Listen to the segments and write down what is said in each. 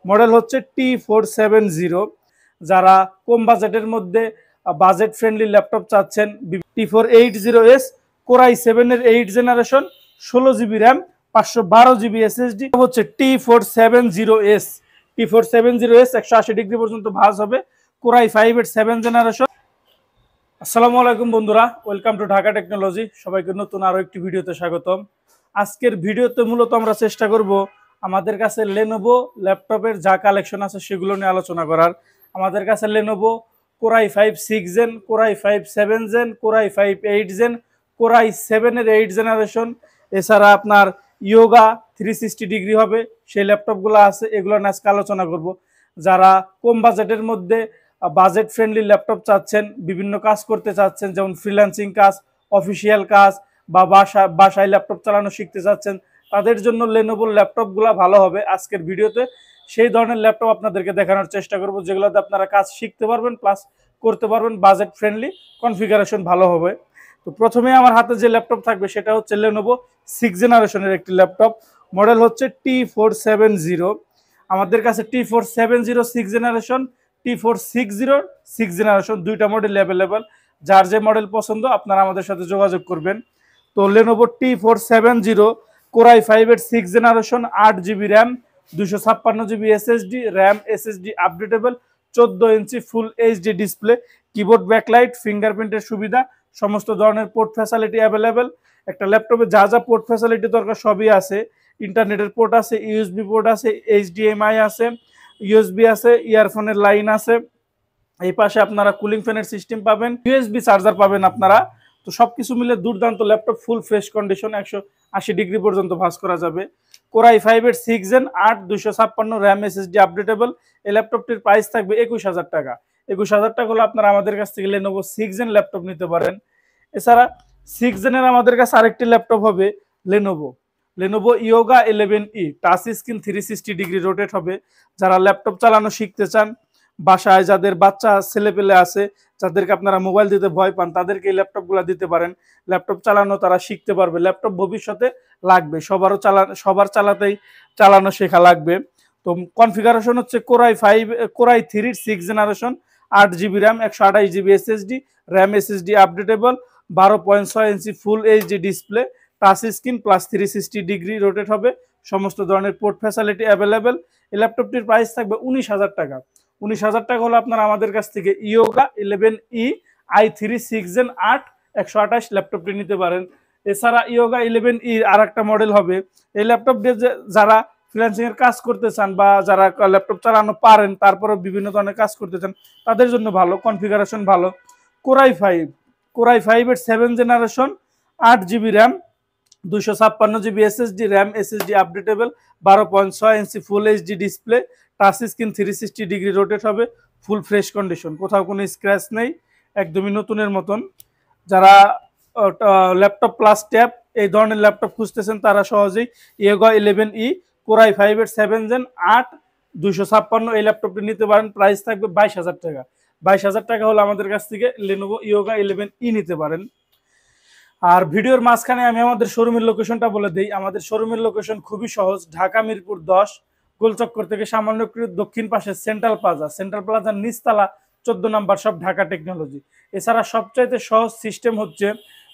Model হচ্ছে T470। যারা কম বাজেটের মধ্যে বাজেট ফ্রেন্ডলি ল্যাপটপ চাচ্ছেন, T480S Core i7 এর 8 generation, 16 GB RAM, 512 GB SSD হচ্ছে T470S। T470S 180 ডিগ্রি পর্যন্ত ভাঁজ হবে, Core i5 এর 7 জেনারেশন। আসসালামু আলাইকুম বন্ধুরা, ওয়েলকাম টু ঢাকা টেকনোলজি। সবাইকে নতুন আরো একটি ভিডিওতে স্বাগতম। আজকের ভিডিওতে মূলত আমরা চেষ্টা করব আমাদের কাছে লেনোভো ল্যাপটপের যা কালেকশন আছে সেগুলো নিয়ে আলোচনা করার। আমাদের কাছে Lenovo Core i5 6 gen, Core i5 7 gen, Core i5 8 gen, Core i7 এর 8 জেনারেশন, এছাড়া আপনার ইয়োগা 360 ডিগ্রি হবে সেই ল্যাপটপগুলো আছে, এগুলো নিয়ে আজকে আলোচনা করব। যারা কম বাজেটের মধ্যে বাজেট ফ্রেন্ডলি ল্যাপটপ চাচ্ছেন, বিভিন্ন কাজ করতে চাচ্ছেন, যেমন ফ্রিল্যান্সিং কাজ, অফিসিয়াল কাজ বা বাসায় ল্যাপটপ চালানো শিখতে চাচ্ছেন, তাদের জন্য লেনোভোর ল্যাপটপগুলো ভালো হবে। আজকের ভিডিওতে সেই ধরনের ল্যাপটপ আপনাদেরকে দেখানোর চেষ্টা করব, যেগুলোতে আপনারা কাজ শিখতে পারবেন প্লাস করতে পারবেন, বাজেট ফ্রেন্ডলি, কনফিগারেশন ভালো হবে। তো প্রথমে আমার হাতে যে ল্যাপটপ থাকবে সেটা হচ্ছে লেনোভো 6 জেনারেশনের একটি ল্যাপটপ। মডেল হচ্ছে T470। আমাদের কাছে T470 6 জেনারেশন, T460 6 জেনারেশন দুইটা মডেল অ্যাভেলেবেল। যার যে মডেল পছন্দ আপনারা আমাদের সাথে যোগাযোগ করবেন। তো লেনোভো T470 Core i5 এর 6 generation, 8 GB RAM, 256 GB SSD, RAM SSD updatable, 14 inch full HD display, keyboard backlight, ফিঙ্গারপ্রিন্টের সুবিধা, সমস্ত ধরনের পোর্ট ফ্যাসিলিটি অ্যাভেলেবেল। একটা ল্যাপটপে যা যা পোর্ট ফ্যাসিলিটি দরকার সবই আছে। ইন্টারনেটের পোর্ট আছে, ইউএসবি পোর্ট আছে, HDMI আছে, ইউএসবি আছে, ইয়ারফোনের লাইন আছে। এই পাশে আপনারা কুলিং ফ্যানের সিস্টেম পাবেন, ইউএসবি চার্জার পাবেন আপনারা। তো সবকিছু মিলে দুর্দান্ত laptop, full fresh condition, 180 degree পর্যন্ত ভাঁজ করা যাবে। Core i5 এর 6 জেন, 8 256 র্যাম SSD আপডেটেবল। এই ল্যাপটপটির প্রাইস থাকবে 21,000 টাকা। 21,000 টাকা হলে আপনারা আমাদের কাছ থেকে লেনোভো 6 জেন ল্যাপটপ নিতে পারেন। এছাড়া 6 জেনের আমাদের কাছে আরেকটি ল্যাপটপ হবে Lenovo yoga 11E, touch screen, 360 degree rotate হবে। যারা ল্যাপটপ চালানো শিখতে চান, বাসায় যাদের বাচ্চা ছেলেপেলে আছে, যাদেরকে আপনারা মোবাইল দিতে ভয় পান, তাদেরকে এই ল্যাপটপগুলো দিতে পারেন। ল্যাপটপ চালানো তারা শিখতে পারবে। ল্যাপটপ ভবিষ্যতে লাগবে, সবার চালানো শেখা লাগবে। তো কনফিগারেশন হচ্ছে Core i3 6 generation, 8 GB RAM, 128 GB SSD, RAM SSD updatable, 12.6 inch full HD display, touch screen plus 360 degree rotate হবে, সমস্ত ধরনের পোর্ট ফ্যাসিলিটি অ্যাভেলেবেল। এই ল্যাপটপটির প্রাইস থাকবে 19,000 টাকা। 19,000 টাকা হলে আপনারা আমাদের কাছ থেকে ইয়োগা 11E i3 6 জেন 8 128 ল্যাপটপটি নিতে পারেন। এছাড়া ইয়োগা 11E আর একটা মডেল হবে। এই ল্যাপটপ দিয়ে যারা ফ্রিল্যান্সিং এর কাজ করতে চান বা যারা ল্যাপটপ চালানো পারেন তারপরে বিভিন্ন ধরনের কাজ করতে চান, তাদের জন্য ভালো, কনফিগারেশন ভালো। Core i5 এর 7 generation, 8 GB RAM, 256 GB SSD, RAM SSD updatable, 12.6 inch full HD display, touch screen, 360 degree rotate হবে, ফুল ফ্রেশ কন্ডিশন, কোথাও কোনো স্ক্র্যাচ নেই, একদমই নতুনের মতন। যারা ল্যাপটপ প্লাস ট্যাব এই ধরনের ল্যাপটপ খুঁজতেছেন তারা সহজেই ইয়োগা 11E Core i5 এর 7 জেন 8 256 এই ল্যাপটপটি নিতে পারেন। প্রাইস থাকবে 22,000 টাকা। 22,000 টাকা হলে আমাদের কাছ থেকে লেনোভো ইয়োগা 11E নিতে পারেন। আর ভিডিওর মাঝখানে আমি আমাদের শোরুমের লোকেশনটা বলে দিই। আমাদের শোরুমের লোকেশন খুবই সহজ, ঢাকা মিরপুর 10, গোলচক্কর থেকে সামান্য একটু দক্ষিণ পাশে সেন্ট্রাল প্লাজার নিচতলা 14 নম্বর সব, ঢাকা টেকনোলজি। এছাড়া সবচাইতে সহজ সিস্টেম হচ্ছে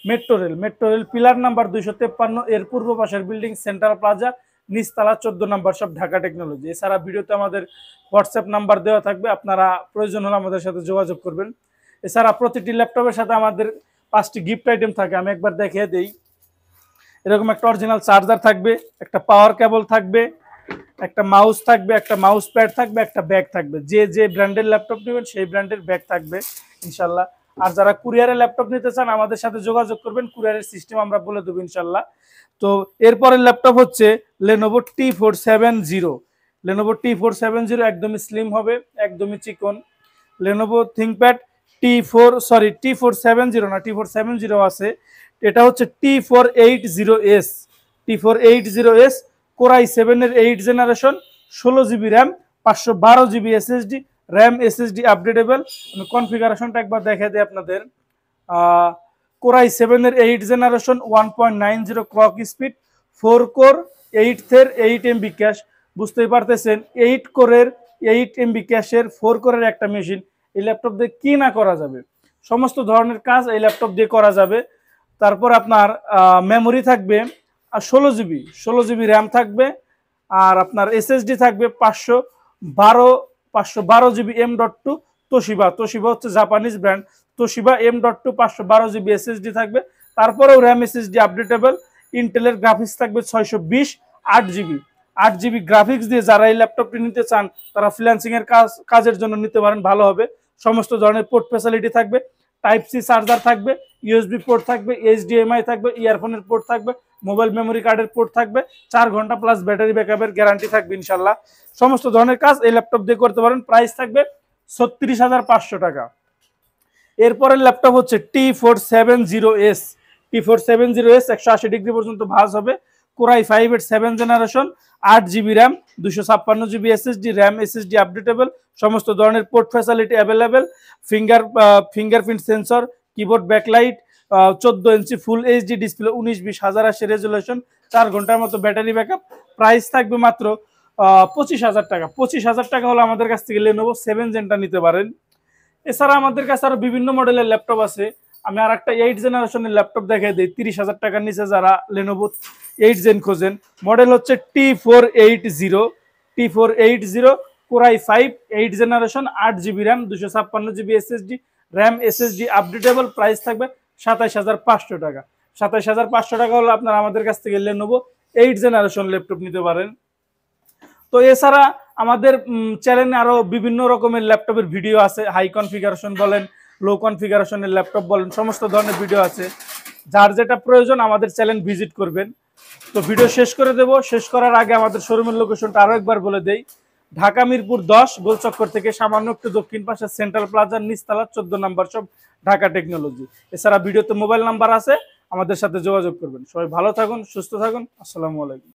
মেট্রো রেল পিলার নাম্বার 253 এর পূর্ব পাশের বিল্ডিং, সেন্ট্রাল প্লাজা, নিচতলা 14 নম্বর সব, ঢাকা টেকনোলজি। এছাড়া ভিডিওতে আমাদের হোয়াটসঅ্যাপ নাম্বার দেওয়া থাকবে, আপনারা প্রয়োজন হলে আমাদের সাথে যোগাযোগ করবেন। এছাড়া প্রতিটি ল্যাপটপের সাথে আমাদের 5টি গিফট আইটেম থাকে, আমি একবার দেখিয়ে দেই। এরকম একটা অরিজিনাল চার্জার থাকবে, একটা পাওয়ার কেবল থাকবে, একটা মাউস থাকবে, একটা মাউস প্যাড থাকবে, একটা ব্যাগ থাকবে। যে ব্র্যান্ডের ল্যাপটপ নেবেন সেই ব্র্যান্ডের ব্যাগ থাকবে ইনশাল্লাহ। আর যারা কুরিয়ারে ল্যাপটপ নিতে চান আমাদের সাথে যোগাযোগ করবেন, কুরিয়ারের সিস্টেম আমরা বলে দেবো ইনশাল্লাহ। তো এরপরের ল্যাপটপ হচ্ছে লেনোভো T470 একদমই স্লিম হবে, একদমই চিকন। লেনোভো থিংকপ্যাড T470 না, T470 আছে। এটা হচ্ছে T480S Core i7 এর 8 generation, 16 GB RAM, 512 GB SSD, RAM SSD updatable. আমি কনফিগারেশনটা একবার দেখাই দিই আপনাদের। Core i7 এর 8 generation, 1.90 clock speed, 4 core 8 MB cash, বুঝতেই পারতেছেন 8 কোরের 8 MB ক্যাশের 4 কোরের একটা মেশিন এই ল্যাপটপ দিয়ে কি না করা যাবে, সমস্ত ধরনের কাজ এই ল্যাপটপ দিয়ে করা যাবে। তারপর আপনার মেমোরি থাকবে 16 জিবি র্যাম থাকবে, আর আপনার এসএসডি থাকবে 512 জিবি M.2 তোশিবা। তোশিবা হচ্ছে Japanese brand, Toshiba M.2 512 GB SSD থাকবে। তারপরেও র্যাম এসএসডি আপডেটেবল। ইন্টেলের গ্রাফিক্স থাকবে 620 8 জিবি। 8 জিবি গ্রাফিক্স দিয়ে যারা এই ল্যাপটপটি নিতে চান তারা ফ্রিল্যান্সিং এর কাজের জন্য নিতে পারেন, ভালো হবে। সমস্ত ধরনের পোর্ট ফ্যাসিলিটি থাকবে, টাইপ সি চার্জার থাকবে, ইউএসবি পোর্ট থাকবে, এইচডিএমআই থাকবে, ইয়ারফোনের পোর্ট থাকবে, মোবাইল মেমোরি কার্ডের পোর্ট থাকবে, 4 ঘন্টা প্লাস ব্যাটারি ব্যাকআপের গ্যারান্টি থাকবে ইনশাল্লাহ। সমস্ত ধরনের কাজ এই ল্যাপটপ দিয়ে করতে পারেন। প্রাইস থাকবে 36,500 টাকা। এরপরের ল্যাপটপ হচ্ছে T470S। T470S 180 ডিগ্রি পর্যন্ত ভাঁজ হবে, কোরাই 5 এর 7 generation, 8 GB RAM, 256 GB SSD, RAM SSD updatable, সমস্ত ধরনের port facility available, fingerprint sensor, keyboard backlight, 14 inch full HD display, 19-20-1080 resolution, 4 ঘন্টার মতো ব্যাটারি ব্যাকআপ। প্রাইস থাকবে মাত্র 25,000 টাকা। 25,000 টাকা হলে আমাদের কাছ থেকে লেনোভো 7 জেনটা নিতে পারেন। এছাড়া আমাদের কাছে আরো বিভিন্ন মডেলের ল্যাপটপ আছে। আমি আর একটা 8 জেনারেশনের ল্যাপটপ দেখাই দিই। 30,000 টাকার নিচে যারা লেনোভো 8 জেন খোঁজেন, মডেল হচ্ছে T480 core i 5 8 generation, 8 GB RAM, 256 GB SSD, RAM SSD updatable. Price থাকবে 27,500 টাকা। 27,500 টাকা হলে আপনারা আমাদের কাছ থেকে লেনোভো 8 জেনারেশন ল্যাপটপ নিতে পারেন। তো এছাড়া আমাদের চ্যানেলে আরো বিভিন্ন রকমের ল্যাপটপের ভিডিও আছে, হাই কনফিগারেশন বলেন, লো কনফিগারেশনের ল্যাপটপ বলেন, সমস্ত ধরনের ভিডিও আছে। যার যেটা প্রয়োজন আমাদের চ্যানেল ভিজিট করবেন। তো ভিডিও শেষ করে দেব। শেষ করার আগে আমাদের শোরুমের লোকেশনটা আরো একবার বলে দেই। ঢাকা মিরপুর 10 গোলচক্কর থেকে সামান্য একটু দক্ষিণ পাশে সেন্ট্রাল প্লাজার নিচতলা 14 নম্বর শপ, ঢাকা টেকনোলজি। এছাড়া ভিডিওতে মোবাইল নাম্বার আছে, আমাদের সাথে যোগাযোগ করবেন। সবাই ভালো থাকুন, সুস্থ থাকুন। আসসালামু আলাইকুম।